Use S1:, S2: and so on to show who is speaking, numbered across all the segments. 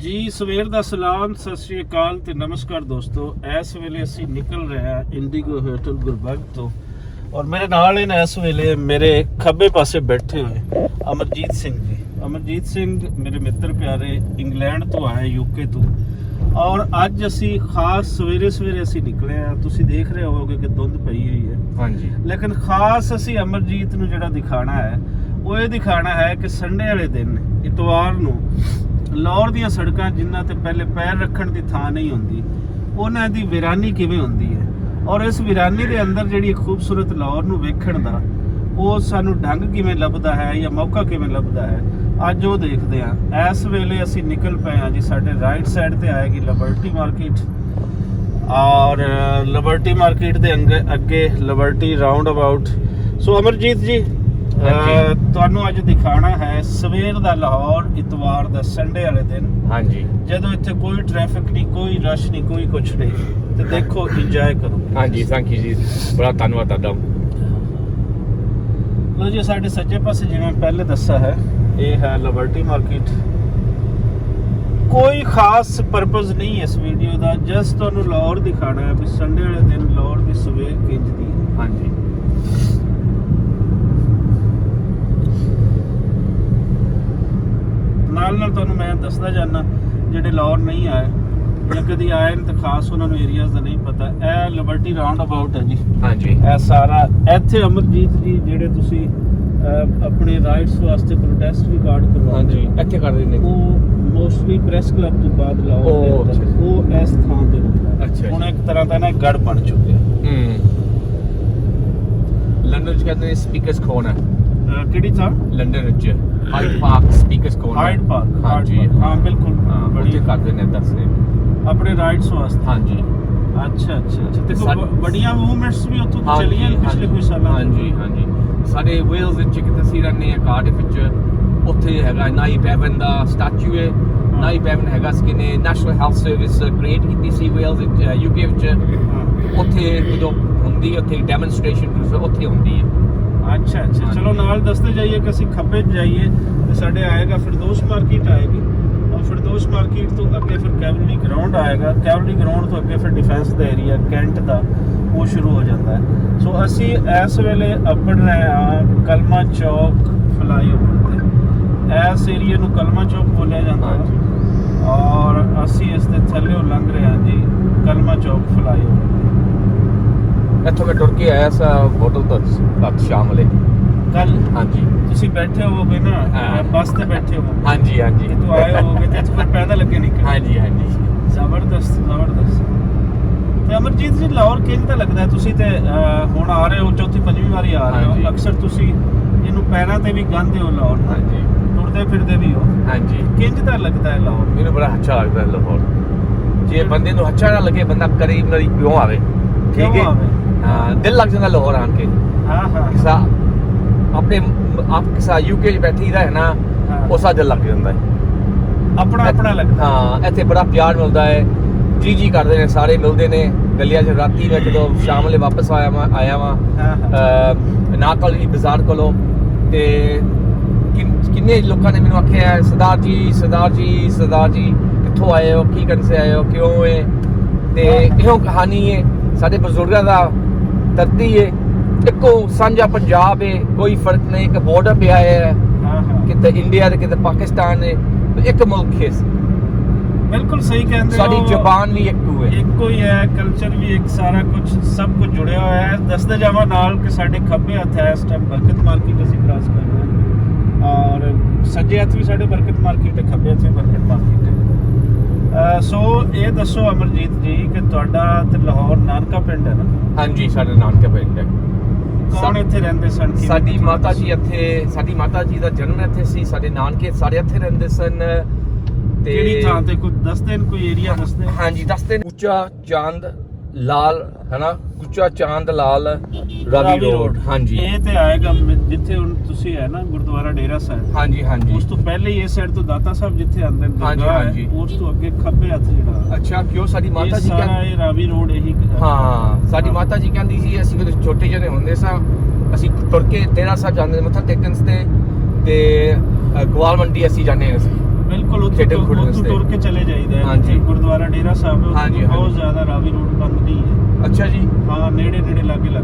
S1: ਜੀ ਸਵੇਰ ਦਾ ਸਲਾਮ, ਸਤਿ ਸ਼੍ਰੀ ਅਕਾਲ ਤੇ ਨਮਸਕਾਰ ਦੋਸਤੋ। ਇਸ ਵੇਲੇ ਅਸੀਂ ਨਿਕਲ ਰਹੇ ਹਾਂ ਇੰਡੀਗੋ ਹੋਟਲ ਗੁਰਬਖਸ਼ ਤੋਂ ਔਰ ਮੇਰੇ ਨਾਲ ਇਹਨਾਂ ਇਸ ਵੇਲੇ ਮੇਰੇ ਖੱਬੇ ਪਾਸੇ ਬੈਠੇ ਹੋਏ ਅਮਰਜੀਤ ਸਿੰਘ ਜੀ। ਅਮਰਜੀਤ ਸਿੰਘ ਮੇਰੇ ਮਿੱਤਰ ਪਿਆਰੇ ਇੰਗਲੈਂਡ ਤੋਂ ਆਏ, ਯੂਕੇ ਤੋਂ। ਔਰ ਅੱਜ ਅਸੀਂ ਖਾਸ ਸਵੇਰੇ ਅਸੀਂ ਨਿਕਲੇ ਆ। ਤੁਸੀਂ ਦੇਖ ਰਹੇ ਹੋਵੋਗੇ ਕਿ ਧੁੰਦ ਪਈ ਹੋਈ ਹੈ।
S2: ਹਾਂਜੀ,
S1: ਲੇਕਿਨ ਖਾਸ ਅਸੀਂ ਅਮਰਜੀਤ ਨੂੰ ਜਿਹੜਾ ਦਿਖਾਣਾ ਹੈ ਉਹ ਇਹ ਦਿਖਾਣਾ ਹੈ ਕਿ ਸੰਡੇ ਵਾਲੇ ਦਿਨ ਇਤਵਾਰ ਨੂੰ ਲਾਹੌਰ ਦੀਆਂ ਸੜਕਾਂ ਜਿਨ੍ਹਾਂ ਤੇ ਪਹਿਲੇ ਪੈਰ ਰੱਖਣ ਦੀ ਥਾਂ ਨਹੀਂ ਹੁੰਦੀ, ਉਹਨਾਂ ਦੀ ਵੀਰਾਨੀ ਕਿਵੇਂ ਹੁੰਦੀ ਹੈ ਔਰ ਇਸ ਵੀਰਾਨੀ ਦੇ ਅੰਦਰ ਜਿਹੜੀ ਖੂਬਸੂਰਤ ਲਾਹੌਰ ਨੂੰ ਵੇਖਣ ਦਾ ਉਹ ਸਾਨੂੰ ਢੰਗ ਕਿਵੇਂ ਲੱਭਦਾ ਹੈ ਜਾਂ ਮੌਕਾ ਕਿਵੇਂ ਲੱਭਦਾ ਹੈ, ਅੱਜ ਉਹ ਦੇਖਦੇ ਹਾਂ। ਇਸ ਵੇਲੇ ਅਸੀਂ ਨਿਕਲ ਪਏ ਹਾਂ ਜੀ। ਸਾਡੇ ਰਾਈਟ ਸਾਈਡ ਤੇ ਆਏਗੀ ਲਿਬਰਟੀ ਮਾਰਕੀਟ ਔਰ ਲਿਬਰਟੀ ਮਾਰਕੀਟ ਦੇ ਅੱਗੇ ਲਿਬਰਟੀ ਰਾਉਂਡ ਅਬਾਊਟ। ਸੋ ਅਮਰਜੀਤ ਜੀ, ਤੁਹਾਨੂੰ ਅੱਜ ਦਿਖਾਣਾ ਹੈ ਸਵੇਰ ਦਾ ਲਾਹੌਰ, ਇਤਵਾਰ ਦਾ, ਸੰਡੇ ਵਾਲੇ ਦਿਨ।
S2: ਹਾਂਜੀ,
S1: ਜਦੋਂ ਇੱਥੇ ਕੋਈ ਟ੍ਰੈਫਿਕ ਨਹੀਂ, ਕੋਈ ਰਸ਼ ਨਹੀਂ, ਕੋਈ ਕੁਛ ਨਹੀਂ, ਤੇ ਦੇਖੋ, ਇੰਜੋਏ ਕਰੋ।
S2: ਹਾਂਜੀ, ਥੈਂਕ ਯੂ ਜੀ, ਬੜਾ ਧੰਨਵਾਦ ਤੁਹਾਡਾ।
S1: ਲੋ ਜੀ, ਸਾਡੇ ਸੱਜੇ ਪਾਸੇ ਜਿਵੇਂ ਪਹਿਲੇ ਦੱਸਿਆ ਹੈ, ਇਹ ਹੈ ਲਿਬਰਟੀ ਮਾਰਕੀਟ। ਕੋਈ ਖਾਸ ਪਰਪਸ ਨਹੀਂ ਇਸ ਵੀਡੀਓ ਦਾ, ਜਸਟ ਤੁਹਾਨੂੰ ਲਾਹੌਰ ਦਿਖਾਣਾ ਹੈ ਵੀ ਸੰਡੇ ਵਾਲੇ ਦਿਨ ਲਾਹੌਰ ਦੀ ਸਵੇਰ ਕਿੰਜਦੀ ਹੈ।
S2: ਹਾਂਜੀ,
S1: ਨਾਲ ਤੁਹਾਨੂੰ ਮੈਂ ਦੱਸਦਾ ਜਾਣਾ, ਜਿਹੜੇ ਲਾਹੌਰ ਨਹੀਂ ਆਏ ਜਾਂ ਕਦੀ ਆਏ ਨੇ ਤਾਂ ਖਾਸ ਉਹਨਾਂ ਨੂੰ ਏਰੀਆਜ਼ ਦਾ ਨਹੀਂ ਪਤਾ। ਇਹ ਲਿਬਰਟੀ ਰਾਉਂਡ ਅਬਾਊਟ ਹੈ ਜੀ।
S2: ਹਾਂਜੀ,
S1: ਇਹ ਸਾਰਾ ਇੱਥੇ ਅਮਰਜੀਤ ਜੀ ਜਿਹੜੇ ਤੁਸੀਂ ਆਪਣੇ ਰਾਈਟਸ ਵਾਸਤੇ ਪ੍ਰੋਟੈਸਟ ਵੀ ਕਾਰਡ ਕਰਵਾਉਂਦੇ ਹੋ,
S2: ਇੱਥੇ ਕਰ ਦਿੰਦੇ।
S1: ਉਹ ਮੋਸਟਲੀ ਪ੍ਰੈਸ ਕਲੱਬ ਤੋਂ ਬਾਅਦ ਲਾਹੌਰ ਦੇ ਅੰਦਰ ਉਹ ਇਸ ਥਾਂ ਤੇ ਹੁੰਦਾ।
S2: ਅੱਛਾ,
S1: ਹੁਣ ਇੱਕ ਤਰ੍ਹਾਂ ਦਾ ਨਾ ਗੜ ਬਣ ਚੁੱਕਿਆ।
S2: ਲੰਡਨ ਚ ਕਹਿੰਦੇ ਨੇ ਸਪੀਕਰਸ ਕੋਰਨਰ।
S1: ਕਿਹੜੀ ਥਾਂ?
S2: ਲੰਡਨ ਵਿੱਚ hide park speakers corner.
S1: Hide park.
S2: ਹਾਂਜੀ,
S1: ਹਾਂ ਬਿਲਕੁਲ,
S2: ਬੜੀ ਕਰਦੇ ਨੇ ਦੱਸਦੇ
S1: ਆਪਣੇ ਰਾਈਟਸ ਵਾਸਤੇ।
S2: ਹਾਂਜੀ,
S1: ਅੱਛਾ ਤੇ ਬੜੀਆਂ ਮੂਵਮੈਂਟਸ ਵੀ ਉੱਥੋਂ ਚੱਲੀਆਂ ਪਿਛਲੇ ਕੁਝ ਸਾਲਾਂ।
S2: ਹਾਂਜੀ, ਸਾਡੇ ਵੇਲਸ ਵਿੱਚ ਇੱਕ ਅਸੀਂ ਰਹਿੰਦੇ ਆ, ਕਾਰਡਿਫ ਵਿੱਚ। ਉੱਥੇ ਹੈਗਾ ਨਾਇਬ ਐਵਨ ਦਾ ਸਟੈਚੂ ਹੈ। ਨਾਇਬ ਐਵਨ ਹੈਗਾ ਸੀ ਨੇ ਨੈਸ਼ਨਲ ਹੈਲਥ ਸਰਵਿਸ ਕ੍ਰੀਏਟ ਕੀਤੀ ਸੀ ਵੇਲਸ ਵਿੱਚ, ਯੂਕੇ ਵਿੱਚ। ਉੱਥੇ ਜਦੋਂ ਹੁੰਦੀ ਹੈ, ਉੱਥੇ ਡੈਮੋਨਸਟ੍ਰੇਸ਼ਨ ਉੱਥੇ ਹੁੰਦੀ ਹੈ। ਅੱਛਾ
S1: ਚਲੋ ਨਾਲ ਦੱਸਦੇ ਜਾਈਏ ਕਿ ਅਸੀਂ ਖੱਬੇ ਜਾਈਏ ਤੇ ਸਾਡੇ ਆਏਗਾ ਫਿਰਦੌਸ ਮਾਰਕੀਟ ਆਏਗੀ ਔਰ ਫਿਰਦੌਸ ਮਾਰਕੀਟ ਤੋਂ ਅੱਗੇ ਫਿਰ ਕੈਵਲਰੀ ਗਰਾਊਂਡ ਆਏਗਾ। ਕੈਵਲਰੀ ਗਰਾਊਂਡ ਤੋਂ ਅੱਗੇ ਫਿਰ ਡਿਫੈਂਸ ਦਾ ਏਰੀਆ ਕੈਂਟ ਦਾ ਉਹ ਸ਼ੁਰੂ ਹੋ ਜਾਂਦਾ ਹੈ। ਸੋ ਅਸੀਂ ਇਸ ਵੇਲੇ ਅੱਪੜ ਰਹੇ ਹਾਂ ਕਲਮਾ ਚੌਕ ਫਲਾਈਓਵਰ ਤੇ। ਇਸ ਏਰੀਏ ਨੂੰ ਕਲਮਾ ਚੌਕ ਬੋਲਿਆ ਜਾਂਦਾ ਹੈ ਔਰ ਅਸੀਂ ਇਸ ਦੇ ਥੱਲੇ ਲੰਘ ਰਹੇ ਹਾਂ ਜੀ ਕਲਮਾ ਚੌਕ ਫਲਾਈਓਵਰ।
S2: ਇੱਥੋਂ ਮੈਂ ਟੁਰ ਕੇ ਆਇਆ ਸਾ ਹੋਟਲ ਤੱਕ ਸ਼ਾਮ ਵੇਲੇ
S1: ਕੱਲ।
S2: ਹਾਂਜੀ,
S1: ਤੁਸੀਂ ਬੈਠੇ ਹੋਵੋਗੇ ਨਾ ਬੱਸ ਤੇ ਬੈਠੇ ਹੋ।
S2: ਹਾਂਜੀ,
S1: ਤੂੰ ਆਏ ਹੋਵੋਗੇ ਤੇ ਫਿਰ ਪੈਦਲ ਅੱਗੇ ਨਿਕਲ।
S2: ਹਾਂਜੀ,
S1: ਜ਼ਬਰਦਸਤ। ਤੇ ਅਮਰਜੀਤ ਜੀ, ਲਾਹੌਰ ਕਿੰਝ ਤਾਂ ਲੱਗਦਾ ਹੈ? ਤੁਸੀਂ ਤੇ ਹੁਣ ਆ ਰਹੇ ਹੋ, ਚੌਥੀ ਪੰਜਵੀਂ ਵਾਰੀ ਆ ਰਹੇ ਹੋ। ਅਕਸਰ ਤੁਸੀਂ ਇਹਨੂੰ ਪੈਰਾਂ ਤੇ ਵੀ ਗਾਂਦੇ ਹੋ ਲਾਹੌਰ।
S2: ਹਾਂਜੀ,
S1: ਤੁਰਦੇ ਫਿਰਦੇ ਵੀ ਹੋ।
S2: ਹਾਂਜੀ,
S1: ਕਿੰਝ ਤਾਂ ਲੱਗਦਾ ਹੈ ਲਾਹੌਰ?
S2: ਮੈਨੂੰ ਬੜਾ ਅੱਛਾ ਲੱਗਦਾ ਹੈ ਲਾਹੌਰ। ਜੇ ਬੰਦੇ ਨੂੰ ਅੱਛਾ ਨਾ ਲੱਗੇ, ਬੰਦਾ ਕਰੀਬ ਨਾਲ ਕਿਉਂ ਆਵੇ? ਠੀਕ ਹੈ, ਹਾਂ, ਦਿਲ ਲੱਗ ਜਾਂਦਾ ਲਾਹੌਰ ਆਣ ਕੇ। ਕਿਸਾ ਆਪਣੇ ਆਪ ਕਿਸਾ ਯੂਕੇ ਚ ਬੈਠੀ ਦਾ ਹੈ ਨਾ, ਉਸਾ ਦਿਲ ਲੱਗ ਜਾਂਦਾ ਹੈ।
S1: ਆਪਣਾ ਲੱਗਦਾ।
S2: ਹਾਂ, ਇੱਥੇ ਬੜਾ ਪਿਆਰ ਮਿਲਦਾ ਹੈ। ਜੀ ਕਰਦੇ ਨੇ, ਸਾਰੇ ਮਿਲਦੇ ਨੇ ਗਲੀਆਂ 'ਚ। ਰਾਤੀ ਮੈਂ ਜਦੋਂ ਸ਼ਾਮ ਵੇਲੇ ਵਾਪਸ ਆਇਆ ਵਾਂ ਨਾਕਲ ਬਾਜ਼ਾਰ ਕੋਲੋਂ, ਤੇ ਕਿੰਨੇ ਲੋਕਾਂ ਨੇ ਮੈਨੂੰ ਆਖਿਆ, ਸਰਦਾਰ ਜੀ ਕਿੱਥੋਂ ਆਏ ਹੋ, ਕੀ ਕਰਨ ਸੇ ਆਏ ਹੋ, ਕਿਉਂ ਹੈ? ਤੇ ਇਹੋ ਕਹਾਣੀ ਹੈ ਸਾਡੇ ਬਜ਼ੁਰਗਾਂ ਦਾ। ਧਰਤੀ ਹੈ ਇੱਕੋ, ਸਾਂਝਾ ਪੰਜਾਬ ਹੈ, ਕੋਈ ਫਰਕ ਨਹੀਂ। ਕਿ ਬਾਰਡਰ ਪਿਆ ਹੈ, ਕਿਤੇ ਇੰਡੀਆ ਤੇ ਕਿਤੇ ਪਾਕਿਸਤਾਨ ਹੈ, ਇੱਕ ਮੁਲਕ ਹੈ।
S1: ਬਿਲਕੁਲ ਸਹੀ ਕਹਿੰਦੇ ਹੋ।
S2: ਸਾਡੀ ਜ਼ਬਾਨ ਵੀ ਇੱਕੋ
S1: ਹੀ ਹੈ, ਕਲਚਰ ਵੀ ਇੱਕ, ਸਾਰਾ ਕੁਝ ਸਭ ਕੁਝ ਜੁੜਿਆ ਹੋਇਆ ਹੈ। ਦੱਸਦੇ ਜਾਵਾਂ ਨਾਲ ਕਿ ਸਾਡੇ ਖੱਬੇ ਹੱਥ ਹੈ ਇਸ ਟਾਈਮ ਬਰਕਤ ਮਾਰਕੀਟ ਅਸੀਂ ਕ੍ਰਾਸ ਕਰ ਰਹੇ ਹਾਂ ਔਰ ਸੱਜੇ ਹੱਥ ਵੀ ਸਾਡੇ ਬਰਕਤ ਮਾਰਕੀਟ ਹੈ, ਖੱਬੇ ਹੱਥ ਵੀ ਬਰਕਤ ਮਾਰਕੀਟ ਹੈ। ਸੋ ਇਹ ਦੱਸੋ ਅਮਰਜੀਤ ਜੀ ਕਿ ਤੁਹਾਡਾ ਤੇ ਲਾਹੌਰ ਨਾਨਕਾ ਪਿੰਡ ਹੈ ਨਾ?
S2: ਹਾਂਜੀ, ਸਾਡਾ ਨਾਨਕਾ ਪਿੰਡ ਹੈ।
S1: ਕੌਣ ਇੱਥੇ ਰਹਿੰਦੇ ਸਨ?
S2: ਸਾਡੀ ਮਾਤਾ ਜੀ ਦਾ ਜਨਮ ਇੱਥੇ ਸੀ। ਸਾਡੇ ਨਾਨਕੇ ਸਾਰੇ ਇੱਥੇ ਰਹਿੰਦੇ ਸਨ। ਤੇ
S1: ਕਿਹੜੀ ਥਾਂ ਤੇ? ਕੋਈ ਦੱਸਦੇ ਨੇ, ਕੋਈ ਏਰੀਆ ਦੱਸਦੇ?
S2: ਹਾਂਜੀ, ਦੱਸਦੇ ਨੇ। ਉੱਚਾ ਚਾਂਦ ਲਾਲ ਹੈ ਨਾ, ਉੱਚਾ ਚਾਂਦ ਲਾਲ ਰਾਵੀ ਰੋਡ। ਹਾਂਜੀ,
S1: ਇਹ ਤੇ ਆਏਗਾ ਜਿੱਥੇ ਹੁਣ ਤੁਸੀਂ ਹੈ ਨਾ ਗੁਰਦੁਆਰਾ ਡੇਰਾ ਸਾਹਿਬ।
S2: ਹਾਂਜੀ, ਉਸ
S1: ਤੋਂ ਪਹਿਲੇ ਹੀ ਇਸ ਸਾਈਡ ਤੋਂ ਦਾਤਾ ਸਾਹਿਬ ਜਿੱਥੇ ਆਉਂਦੇ ਨੇ,
S2: ਹਾਂਜੀ,
S1: ਉਸ ਤੋਂ ਅੱਗੇ ਖੱਬੇ ਹੱਥ ਜਿਹੜਾ।
S2: ਅੱਛਾ, ਕਿਉਂ? ਸਾਡੀ ਮਾਤਾ ਜੀ
S1: ਕਹਿੰਦੇ ਇਹ ਰਾਵੀ ਰੋਡ ਇਹੀ।
S2: ਹਾਂ, ਸਾਡੀ ਮਾਤਾ ਜੀ ਕਹਿੰਦੀ ਸੀ, ਅਸੀਂ ਜਦੋਂ ਛੋਟੇ ਜਿਹੇ ਹੁੰਦੇ ਸਾਂ, ਅਸੀਂ ਤੁਰ ਕੇ ਡੇਰਾ ਸਾਹਿਬ ਜਾਂਦੇ ਮੱਥਾ ਟੇਕਣ ਤੇ ਗਵਾਲ ਮੰਡੀ ਅਸੀਂ ਜਾਂਦੇ ਸੀ।
S1: ਬਿਲਕੁਲ ਉੱਥੇ
S2: ਥੀਏਟਰ ਖੋਲ੍ਹਣ
S1: ਉੱਥੋਂ
S2: ਵਾਸਤੇ।
S1: ਤੁਰ ਕੇ ਚਲੇ ਜਾਈਦਾ ਹੈ
S2: ਹਾਂਜੀ।
S1: ਜਿੱਥੇ ਗੁਰਦੁਆਰਾ ਡੇਰਾ ਸਾਹਿਬ ਹੈ,
S2: ਹਾਂਜੀ,
S1: ਉੱਥੋਂ ਬਹੁਤ
S2: ਹਾਂਜੀ।
S1: ਜ਼ਿਆਦਾ ਰਾਵੀ ਰੋਡ ਬੰਦ ਨਹੀਂ ਹੈ।
S2: ਅੱਛਾ ਜੀ।
S1: ਹਾਂ ਨੇੜੇ ਲਾਗੇ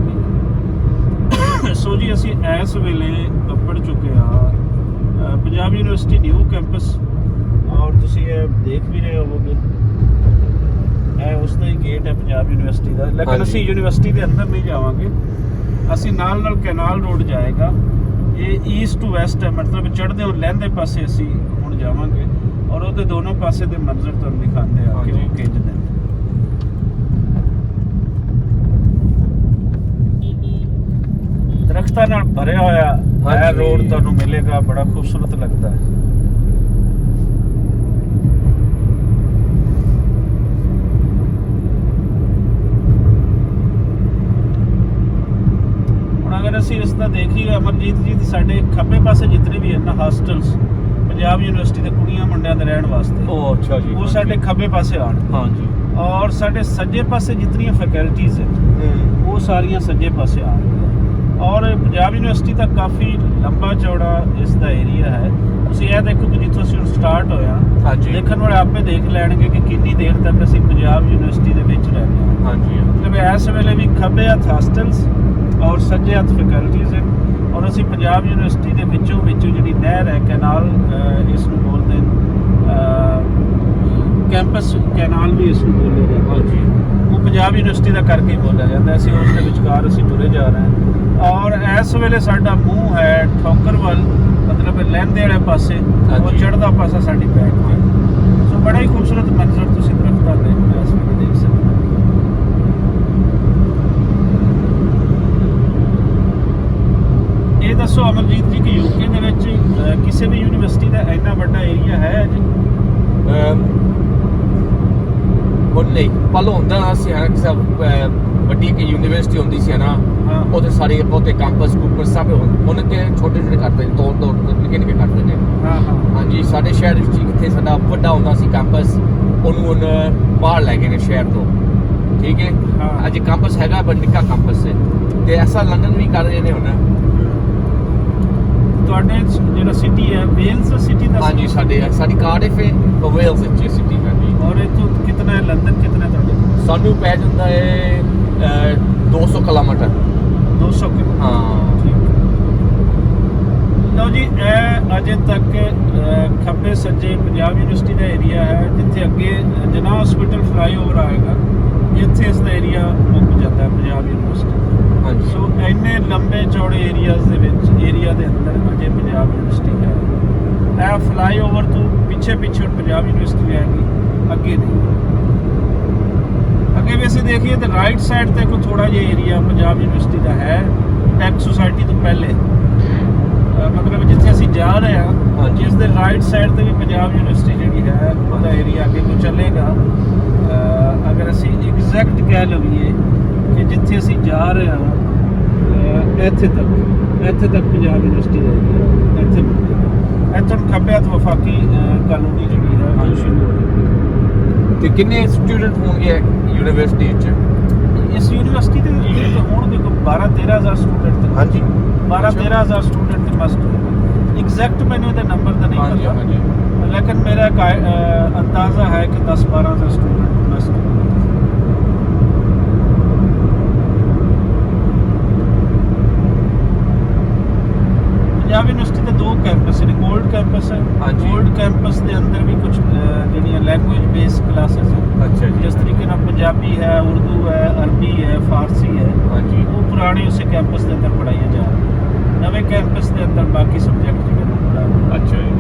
S1: ਸੋ ਜੀ ਅਸੀਂ ਇਸ ਵੇਲੇ ਪੜ ਚੁੱਕੇ ਹਾਂ ਪੰਜਾਬ ਯੂਨੀਵਰਸਿਟੀ ਨਿਊ ਕੈਂਪਸ, ਔਰ ਤੁਸੀਂ ਇਹ ਦੇਖ ਵੀ ਰਹੇ ਹੋਵੋਗੇ ਇਹ ਉਸ ਦਾ ਹੀ ਗੇਟ ਹੈ ਪੰਜਾਬ ਯੂਨੀਵਰਸਿਟੀ ਦਾ। ਲੇਕਿਨ
S2: ਹਾਂਜੀ।
S1: ਅਸੀਂ ਯੂਨੀਵਰਸਿਟੀ ਦੇ ਅੰਦਰ ਨਹੀਂ ਜਾਵਾਂਗੇ, ਅਸੀਂ ਨਾਲ ਕੈਨਾਲ ਰੋਡ ਜਾਏਗਾ। ਇਹ ਈਸਟ ਟੂ ਵੈਸਟ ਹੈ, ਮਤਲਬ ਚੜ੍ਹਦੇ ਔਰ ਲਹਿੰਦੇ ਪਾਸੇ ਅਸੀਂ ਹੁਣ ਜਾਵਾਂਗੇ, ਔਰ ਉਹਦੇ ਦੋਨੋਂ ਪਾਸੇ ਦੇ ਮੰਜ਼ਰ ਤੁਹਾਨੂੰ ਦਿਖਾਉਂਦੇ ਆ ਕਿ
S2: ਹਾਂਜੀ।
S1: ਉਹ ਕਿੰਜ ਨੇ। ਦਰਖਤਾਂ ਨਾਲ ਭਰਿਆ ਹੋਇਆ ਇਹ
S2: ਹਾਂਜੀ।
S1: ਰੋਡ ਤੁਹਾਨੂੰ ਮਿਲੇਗਾ, ਬੜਾ ਖੂਬਸੂਰਤ ਲੱਗਦਾ ਹੈ। ਹੁਣ ਅਗਰ ਅਸੀਂ ਇਸ ਦਾ ਦੇਖੀਏ ਅਮਰਜੀਤ ਜੀ, ਤੇ ਸਾਡੇ ਖੱਬੇ ਪਾਸੇ ਜਿਤਨੇ ਵੀ ਹਨ ਨਾ ਹੋਸਟਲਸ ਪੰਜਾਬ ਯੂਨੀਵਰਸਿਟੀ ਦੇ ਕੁੜੀਆਂ ਮੁੰਡਿਆਂ ਦੇ ਰਹਿਣ ਵਾਸਤੇ,
S2: ਉਹ ਅੱਛਾ ਜੀ।
S1: ਉਹ ਸਾਡੇ ਖੱਬੇ ਪਾਸੇ ਆਣ।
S2: ਹਾਂਜੀ।
S1: ਔਰ ਸਾਡੇ ਸੱਜੇ ਪਾਸੇ ਜਿਤਨੀਆਂ ਫੈਕਲਟੀਜ਼ ਹਨ ਉਹ ਸਾਰੀਆਂ ਸੱਜੇ ਪਾਸੇ ਆਉਣਗੀਆਂ। ਔਰ ਪੰਜਾਬ ਯੂਨੀਵਰਸਿਟੀ ਦਾ ਕਾਫੀ ਲੰਬਾ ਚੌੜਾ ਇਸ ਦਾ ਏਰੀਆ ਹੈ। ਤੁਸੀਂ ਇਹ ਦੇਖੋ ਕਿ ਜਿੱਥੋਂ ਅਸੀਂ ਸਟਾਰਟ ਹੋਇਆ,
S2: ਹਾਂਜੀ।
S1: ਦੇਖਣ ਵਾਲੇ ਆਪੇ ਦੇਖ ਲੈਣਗੇ ਕਿ ਕਿੰਨੀ ਦੇਰ ਤੱਕ ਅਸੀਂ ਪੰਜਾਬ ਯੂਨੀਵਰਸਿਟੀ ਦੇ ਵਿੱਚ ਰਹਿੰਦੇ ਹਾਂ।
S2: ਹਾਂਜੀ।
S1: ਮਤਲਬ ਇਸ ਵੇਲੇ ਵੀ ਖੱਬੇ ਹੱਥ ਹੋਸਟਲਸ ਔਰ ਸੱਜੇ ਹੱਥ ਫੈਕਲਟੀਜ਼ ਹਨ, ਔਰ ਅਸੀਂ ਪੰਜਾਬ ਯੂਨੀਵਰਸਿਟੀ ਦੇ ਵਿੱਚੋਂ ਜਿਹੜੀ ਨਹਿਰ ਹੈ ਕੈਨਾਲ, ਇਸ ਨੂੰ ਬੋਲਦੇ ਕੈਂਪਸ ਕੈਨਾਲ ਵੀ ਇਸ ਨੂੰ ਬੋਲਿਆ ਜਾਂਦਾ।
S2: ਹਾਂਜੀ।
S1: ਉਹ ਪੰਜਾਬ ਯੂਨੀਵਰਸਿਟੀ ਦਾ ਕਰਕੇ ਹੀ ਬੋਲਿਆ ਜਾਂਦਾ। ਅਸੀਂ ਉਸ ਦੇ ਵਿਚਕਾਰ ਅਸੀਂ ਟੁਰੇ ਜਾ ਰਹੇ ਹਾਂ, ਔਰ ਇਸ ਵੇਲੇ ਸਾਡਾ ਮੂੰਹ ਹੈ ਠੋਕਰ ਵੱਲ, ਮਤਲਬ ਲਹਿੰਦੇ ਵਾਲੇ ਪਾਸੇ, ਉਹ
S2: ਹਾਂਜੀ।
S1: ਚੜ੍ਹਦਾ ਪਾਸਾ ਸਾਡੀ ਬੈਕ ਹੈ। ਸੋ ਬੜਾ ਹੀ ਖੂਬਸੂਰਤ ਮੰਜ਼ਰ ਤੁਸੀਂ ਦਰਖਤਾਂ ਦੇ ਇਸ ਵੇਲੇ ਦੇਖ ਸਕਦੇ ਹੋ। ਇਹ ਦੱਸੋ ਅਮਰਜੀਤ ਜੀ ਕਿ ਯੂਕੇ ਦੇ ਵਿੱਚ ਕਿਸੇ ਵੀ ਯੂਨੀਵਰਸਿਟੀ ਦਾ ਇੰਨਾ ਵੱਡਾ ਏਰੀਆ ਹੈ ਜੀ?
S2: ਹੁਣ ਨਹੀਂ, ਪਹਿਲਾਂ ਹੁੰਦਾ ਸੀ ਹੈ ਕਿ ਸਭ ਵੱਡੀ ਇੱਕ ਯੂਨੀਵਰਸਿਟੀ ਹੁੰਦੀ ਸੀ ਨਾ,
S1: ਹਾਂ।
S2: ਉਹਦੇ ਸਾਰੇ ਬਹੁਤੇ ਕੈਂਪਸ ਕੂਪਸ ਸਭ ਹੁਣ ਕਿ ਛੋਟੇ ਕਰਦੇ ਨੇ, ਤੋੜ ਨਿੱਕੇ ਕਰਦੇ ਨੇ।
S1: ਹਾਂ ਹਾਂ।
S2: ਹਾਂਜੀ। ਸਾਡੇ ਸ਼ਹਿਰ ਵਿੱਚ ਕਿੱਥੇ ਸਾਡਾ ਵੱਡਾ ਹੁੰਦਾ ਸੀ ਕੈਂਪਸ, ਉਹਨੂੰ ਹੁਣ ਬਾਹਰ ਲੈ ਗਏ ਨੇ ਸ਼ਹਿਰ ਤੋਂ। ਠੀਕ ਹੈ।
S1: ਹਾਂ।
S2: ਅੱਜ ਕੈਂਪਸ ਹੈਗਾ ਪਰ ਨਿੱਕਾ ਕੈਂਪਸ ਹੈ, ਤੇ ਐਸਾ ਲੰਡਨ ਵੀ ਕਰ ਰਹੇ ਨੇ ਹੁਣ।
S1: ਤੁਹਾਡੇ ਜਿਹੜਾ ਸਿਟੀ ਹੈ ਵੇਲਸ ਸਿਟੀ ਦਾ?
S2: ਹਾਂਜੀ। ਸਾਡੀ ਕਾਰਡਿਫ ਹੈ, ਵੇਲਸ ਵਿੱਚ ਸਿਟੀ। ਹਾਂਜੀ।
S1: ਔਰ ਇਥੋਂ ਕਿਤਨਾ ਹੈ ਲੰਡਨ, ਕਿਤਨਾ ਤੁਹਾਡੇ?
S2: ਸਾਨੂੰ ਪੈ ਜਾਂਦਾ ਹੈ 200 ਕਿਲੋਮੀਟਰ।
S1: 200 ਕਿਲੋਮੀਟਰ।
S2: ਹਾਂ।
S1: ਠੀਕ। ਲਓ ਜੀ, ਇਹ ਅਜੇ ਤੱਕ ਖੱਬੇ ਸੱਜੇ ਪੰਜਾਬ ਯੂਨੀਵਰਸਿਟੀ ਦਾ ਏਰੀਆ ਹੈ, ਜਿੱਥੇ ਅੱਗੇ ਜਨਾਹ ਹਸਪੀਟਲ ਫਲਾਈਓਵਰ ਆਏਗਾ, ਇੱਥੇ ਇਸ ਦਾ ਏਰੀਆ ਮੁੱਕ ਜਾਂਦਾ ਹੈ ਪੰਜਾਬ ਯੂਨੀਵਰਸਿਟੀ।
S2: ਹਾਂਜੀ।
S1: ਸੋ ਇੰਨੇ ਲੰਬੇ ਚੌੜੇ ਏਰੀਆਜ਼ ਦੇ ਵਿੱਚ, ਏਰੀਆ ਦੇ ਅੰਦਰ ਅਜੇ ਪੰਜਾਬ ਯੂਨੀਵਰਸਿਟੀ ਹੈ। ਇਹ ਫਲਾਈਓਵਰ ਤੋਂ ਪਿੱਛੇ ਪੰਜਾਬ ਯੂਨੀਵਰਸਿਟੀ ਆਏਗੀ, ਅੱਗੇ ਨਹੀਂ। ਅੱਗੇ ਵੀ ਅਸੀਂ ਦੇਖੀਏ ਤਾਂ ਰਾਈਟ ਸਾਈਡ ਤੇ ਕੋਈ ਥੋੜਾ ਜਿਹਾ ਏਰੀਆ ਪੰਜਾਬ ਯੂਨੀਵਰਸਿਟੀ ਦਾ ਹੈ, ਟੈਕ ਸੁਸਾਇਟੀ ਤੋਂ ਪਹਿਲੇ, ਮਤਲਬ ਜਿੱਥੇ ਅਸੀਂ ਜਾ ਰਹੇ ਹਾਂ ਜਿਸ ਦੇ ਰਾਈਟ ਸਾਈਡ ਤੇ ਵੀ ਪੰਜਾਬ ਯੂਨੀਵਰਸਿਟੀ ਜਿਹੜੀ ਹੈ ਉਹਦਾ ਏਰੀਆ ਅੱਗੇ ਕੋਈ ਚੱਲੇਗਾ। ਅਗਰ ਅਸੀਂ ਐਗਜ਼ੈਕਟ ਕਹਿ ਲਈਏ ਕਿ ਜਿੱਥੇ ਅਸੀਂ ਜਾ ਰਹੇ ਹਾਂ ਇੱਥੇ ਤੱਕ ਪੰਜਾਬ ਯੂਨੀਵਰਸਿਟੀ ਦਾ ਏਰੀਆ ਇੱਥੋਂ ਖੱਬੇ ਹੱਥ ਵਫਾਕੀ ਕਾਲੋਨੀ ਜਿਹੜੀ ਹੈ ਉਹ ਸ਼ੁਰੂ ਹੋ ਜਾਏਗੀ।
S2: ਤੇ ਕਿੰਨੇ ਸਟੂਡੈਂਟ ਹੋਣਗੇ ਯੂਨੀਵਰਸਿਟੀ ਵਿੱਚ?
S1: ਇਸ ਯੂਨੀਵਰਸਿਟੀ ਦੇ ਹੋਣਗੇ 12-13 ਹਜ਼ਾਰ ਸਟੂਡੈਂਟ।
S2: ਹਾਂਜੀ।
S1: 12-13 ਹਜ਼ਾਰ ਸਟੂਡੈਂਟ ਤੇ ਮਸਟ ਹੋਣਗੇ। ਐਗਜ਼ੈਕਟ ਮੈਨੂੰ ਇਹਦਾ ਨੰਬਰ ਤਾਂ ਨਹੀਂ
S2: ਹਾਂਜੀ।
S1: ਪਤਾ,
S2: ਹਾਂਜੀ।
S1: ਲੇਕਿਨ ਮੇਰਾ ਅੰਦਾਜ਼ਾ ਹੈ ਕਿ 10-12 ਹਜ਼ਾਰ ਸਟੂਡੈਂਟ ਮਸਟ ਹੋਣਗੇ। ਪੰਜਾਬ ਯੂਨੀਵਰਸਿਟੀ ਦੇ 2 ਕੈਂਪਸ ਨੇ। ਗੋਲਡ ਕੈਂਪਸ ਹੈ।
S2: ਹਾਂਜੀ।
S1: ਗੋਲਡ ਕੈਂਪਸ ਦੇ ਅੰਦਰ ਵੀ ਕੁਝ ਜਿਹੜੀਆਂ ਲੈਂਗੁਏਜ ਬੇਸਡ ਕਲਾਸਿਸ ਹੈ,
S2: ਅੱਛਾ ਜੀ।
S1: ਜਿਸ ਤਰੀਕੇ ਨਾਲ ਪੰਜਾਬੀ ਹੈ, ਉਰਦੂ ਹੈ, ਅਰਬੀ ਹੈ, ਫਾਰਸੀ ਹੈ,
S2: ਹਾਂਜੀ।
S1: ਉਹ ਪੁਰਾਣੇ ਉਸੇ ਕੈਂਪਸ ਦੇ ਅੰਦਰ ਪੜ੍ਹਾਈਆਂ ਜਾ ਰਹੀਆਂ। ਨਵੇਂ ਕੈਂਪਸ ਦੇ ਅੰਦਰ ਬਾਕੀ ਸਬਜੈਕਟ ਜਿਹੜੇ ਨੇ ਪੜ੍ਹਾਏ।
S2: ਅੱਛਾ ਜੀ।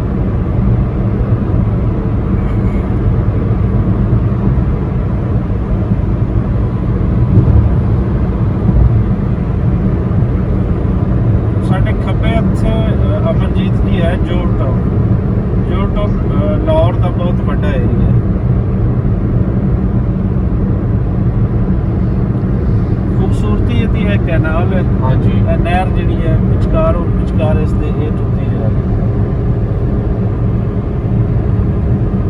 S1: ਸਾਡੇ ਖੱਬੇ ਹੱਥ ਅਮਰਜੀਤ ਜੀ ਹੈ ਜੋਰ ਟਾਊਨ ਲਾਹੌਰ ਦਾ ਬਹੁਤ ਵੱਡਾ ਏਰੀਆ ਹੈ। ਖੂਬਸੂਰਤੀ ਇਹਦੀ ਹੈ ਕੈਨਾਲ ਹੈ।
S2: ਹਾਂਜੀ।
S1: ਇਹ ਨਹਿਰ ਜਿਹੜੀ ਹੈ ਵਿਚਕਾਰ ਇਸ ਦੇ ਇਹ ਟੁੱਟਦੀ ਜਾ ਰਹੀ ਹੈ।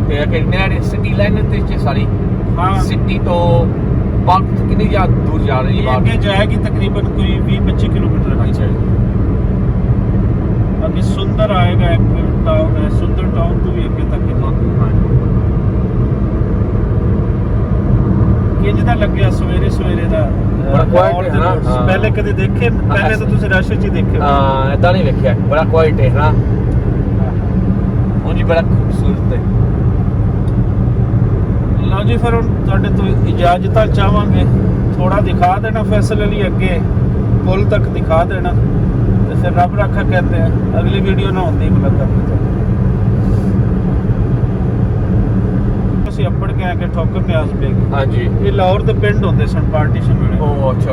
S2: ਤੇ ਅਕੈਡਮੀ ਸਿਟੀ ਲਾਈਨ ਤੇ ਸਾਰੀ
S1: ਹਾਂ।
S2: ਸਿਟੀ ਤੋਂ ਬਾਕੀ ਕਿੰਨੀ ਦੂਰ ਜਾ ਰਹੀ
S1: ਇਹ
S2: ਹੈ?
S1: ਅੱਗੇ ਜਾਏਗੀ ਤਕਰੀਬਨ ਕੋਈ 20-25 ਕਿਲੋਮੀਟਰ।
S2: ਅੱਛਾ ਜੀ।
S1: ਅੱਗੇ ਸੁੰਦਰ ਆਏਗਾ, ਇੱਕ ਟਾਊਨ ਹੈ, ਸੁੰਦਰ ਟਾਊਨ ਤੋਂ ਵੀ ਅੱਗੇ ਤੱਕ
S2: ਕੁਆਇਟ
S1: ਲਾਹੌਰ
S2: ਹੈ
S1: ਦੇ
S2: ਨਾ
S1: roads।
S2: ਹਾਂ।
S1: ਪਹਿਲੇ ਕਦੇ ਦੇਖੇ? ਪਹਿਲੇ ਤਾਂ ਤੁਸੀਂ ਰਸ਼ 'ਚ ਹੀ ਦੇਖੇ ਹੋਣੇ।
S2: ਹਾਂ ਇਦਾਂ ਨਹੀਂ ਵੇਖਿਆ, ਬੜਾ ਕੁਆਇਟ ਹੈ ਨਾ, ਉਂਝ ਬੜਾ ਖੂਬਸੂਰਤ ਹੈ।
S1: ਲਓ ਜੀ, ਫਿਰ ਹੁਣ ਤੁਹਾਡੇ ਤੋਂ ਇਜਾਜ਼ਤਾਂ ਚਾਹਾਂਗੇ, ਥੋੜਾ ਦਿਖਾ ਦੇਣਾ ਫੈਸਲ ਅਲੀ ਅੱਗੇ ਪੁੱਲ ਤੱਕ ਦਿਖਾ ਦੇਣਾ, ਤੇ ਫਿਰ ਰੱਬ ਰਾਖਾ ਕਹਿੰਦੇ ਆ। ਅਗਲੀ ਵੀਡੀਓ ਨਾਲ ਹੁੰਦੀ ਮੁਲਾਕਾਤ। ਅਸੀਂ ਅੱਪੜ ਕੇ ਆ ਕੇ ਠੋਕਰ ਨਿਆਜ਼ ਬੇਗ,
S2: ਹਾਂਜੀ
S1: ਇਹ ਲਾਹੌਰ ਦੇ ਪਿੰਡ ਹੁੰਦੇ ਸਨ ਪਾਰਟੀਸ਼ਨ ਵੇਲੇ।
S2: ਉਹ ਅੱਛਾ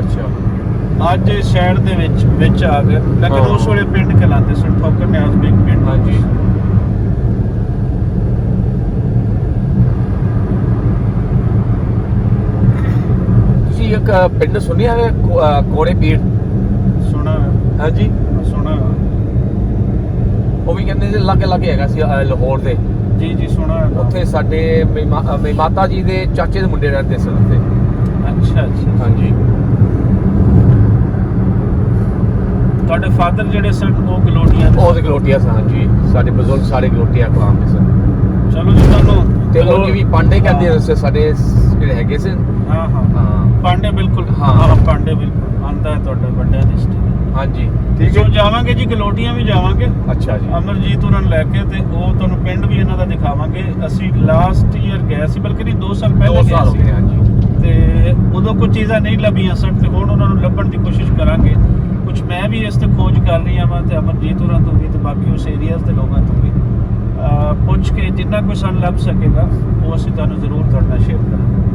S1: ਅੱਜ ਸ਼ਹਿਰ ਦੇ ਵਿੱਚ ਆ ਗਏ, ਲੇਕਿਨ
S2: ਹਾਂ।
S1: ਉਸ ਵੇਲੇ ਪਿੰਡ ਕਹਿਲਾਉਂਦੇ ਸਨ, ਠੋਕਰ ਨਿਆਜ਼ ਬੇਗ ਪਿੰਡ।
S2: ਹਾਂਜੀ। ਤੁਸੀਂ ਇੱਕ ਪਿੰਡ ਸੁਣਿਆ ਹੈ ਕੋੜੇ ਪੀਰ?
S1: ਸੁਣਾ
S2: ਹਾਂਜੀ,
S1: ਸੁਣਾ
S2: ਉਹ ਵੀ ਕਹਿੰਦੇ ਲਾਗੇ ਹੈਗਾ ਸੀ ਲਾਹੌਰ ਦੇ।
S1: ਜੀ ਸੁਣਾ।
S2: ਉੱਥੇ ਸਾਡੇ ਮੇਰੀ ਮਾਤਾ ਜੀ ਦੇ ਚਾਚੇ ਦੇ ਮੁੰਡੇ ਰਹਿੰਦੇ ਸਨ ਉੱਥੇ।
S1: ਅੱਛਾ
S2: ਹਾਂਜੀ।
S1: ਤੁਹਾਡੇ ਫਾਦਰ ਜਿਹੜੇ ਸਨ ਉਹ ਗਲੋਟੀਆਂ ਦੇ
S2: ਉਹ ਤੇ ਗਲੋਟੀਆ ਸਨ। ਹਾਂਜੀ, ਸਾਡੇ ਬਜ਼ੁਰਗ ਸਾਰੇ ਗਲੋਟੀਆ ਕਲਾਮ ਦੇ ਸਨ।
S1: ਚਲੋ ਜੀ, ਤੁਹਾਨੂੰ
S2: ਤੇ ਉਹ ਵੀ ਪਾਂਡੇ ਕਹਿੰਦੇ ਨੇ ਸਾਡੇ ਜਿਹੜੇ ਹੈਗੇ ਸੀ।
S1: ਹਾਂ
S2: ਹਾਂ
S1: ਪਾਂਡੇ, ਬਿਲਕੁਲ।
S2: ਹਾਂ।
S1: ਪਾਂਡੇ ਬਿਲਕੁਲ ਆਂਦਾ ਹੈ ਤੁਹਾਡੇ ਵੱਡਿਆਂ ਦੀ ਸਟੇਟ।
S2: ਹਾਂਜੀ
S1: ਠੀਕ ਹੈ, ਜਾਵਾਂਗੇ ਜੀ, ਗਲੋਟੀਆਂ ਵੀ ਜਾਵਾਂਗੇ।
S2: ਅੱਛਾ ਜੀ।
S1: ਅਮਰਜੀਤ ਉਹਨਾਂ ਨੂੰ ਲੈ ਕੇ, ਤੇ ਉਹ ਤੁਹਾਨੂੰ ਪਿੰਡ ਵੀ ਇਹਨਾਂ ਦਾ ਦਿਖਾਵਾਂਗੇ। ਅਸੀਂ ਲਾਸਟ ਈਅਰ ਗਏ ਸੀ, ਬਲਕਿ ਨਹੀਂ 2 ਸਾਲ ਪਹਿਲੇ
S2: 2 ਸਾਲ ਹੋ
S1: ਗਏ
S2: ਗਏ।
S1: ਸੀ,
S2: ਹਾਂਜੀ।
S1: ਤੇ ਉਦੋਂ ਕੁਝ ਚੀਜ਼ਾਂ ਨਹੀਂ ਲੱਭੀਆਂ ਸਨ, ਤੇ ਹੁਣ ਉਹਨਾਂ ਨੂੰ ਲੱਭਣ ਦੀ ਕੋਸ਼ਿਸ਼ ਕਰਾਂਗੇ। ਕੁਝ ਮੈਂ ਵੀ ਇਸ ਤੇ ਖੋਜ ਕਰ ਰਹੀ ਹਾਂ, ਤੇ ਅਮਰਜੀਤ ਉਹਨਾਂ ਤੋਂ ਵੀ, ਤੇ ਬਾਕੀ ਉਸ ਏਰੀਆਜ਼ ਦੇ ਲੋਕਾਂ ਤੋਂ ਵੀ ਪੁੱਛ ਕੇ ਜਿੰਨਾ ਕੁਝ ਸਾਨੂੰ ਲੱਭ ਸਕੇਗਾ ਉਹ ਅਸੀਂ ਤੁਹਾਨੂੰ ਜ਼ਰੂਰ ਤੁਹਾਡੇ ਨਾਲ ਸ਼ੇਅਰ ਕਰਾਂਗੇ।